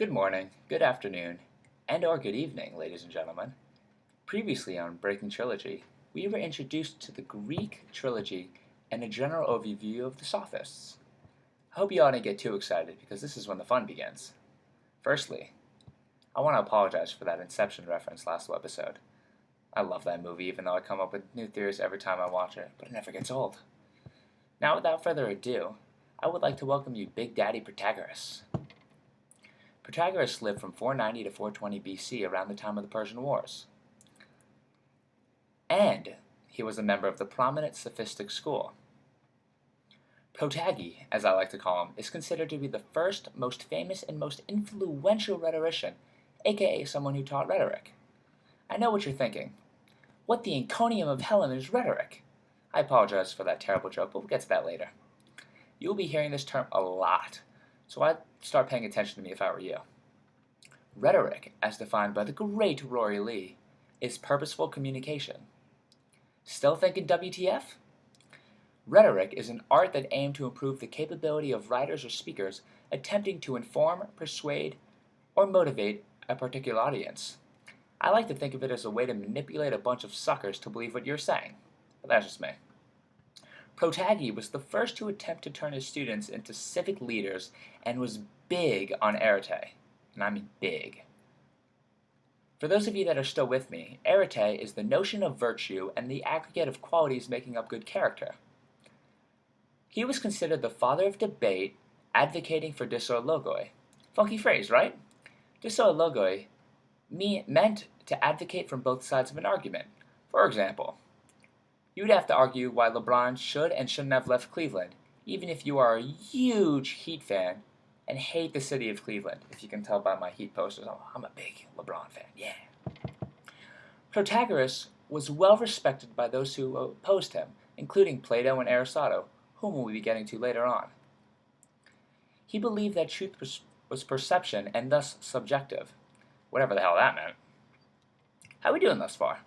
Good morning, good afternoon, and/or good evening, ladies and gentlemen. Previously on Breaking Trilogy, we were introduced to the Greek trilogy and a general overview of the Sophists. I hope you all didn't get too excited because this is when the fun begins. Firstly, I want to apologize for that Inception reference last episode. I love that movie even though I come up with new theories every time I watch it, but it never gets old. Now without further ado, I would like to welcome you Big Daddy Protagoras. Protagoras lived from 490 to 420 BC around the time of the Persian Wars. And he was a member of the prominent Sophistic school. Protagi, as I like to call him, is considered to be the first, most famous, and most influential rhetorician, aka someone who taught rhetoric. I know what you're thinking. What the Iconium of Helen is rhetoric? I apologize for that terrible joke, but we'll get to that later. You'll be hearing this term a lot, so I'd start paying attention to me if I were you. Rhetoric, as defined by the great Rory Lee, is purposeful communication. Still thinking WTF? Rhetoric is an art that aims to improve the capability of writers or speakers attempting to inform, persuade, or motivate a particular audience. I like to think of it as a way to manipulate a bunch of suckers to believe what you're saying, but that's just me. Protagi was the first to attempt to turn his students into civic leaders and was big on arete, and I mean big. For those of you that are still with me, arete is the notion of virtue and the aggregate of qualities making up good character. He was considered the father of debate, advocating for dissoi. Funky phrase, right? Dissoi meant to advocate from both sides of an argument. For example, you would have to argue why LeBron should and shouldn't have left Cleveland, even if you are a huge Heat fan and hate the city of Cleveland. If you can tell by my Heat posters, I'm a big LeBron fan, yeah. Protagoras was well respected by those who opposed him, including Plato and Aristotle, whom we'll be getting to later on. He believed that truth was perception and thus subjective, whatever the hell that meant. How are we doing thus far?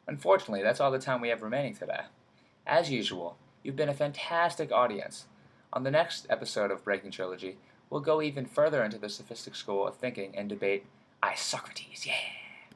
Unfortunately, that's all the time we have remaining today. As usual, you've been a fantastic audience. On the next episode of Breaking Trilogy, we'll go even further into the Sophistic school of thinking and debate Socrates, yeah!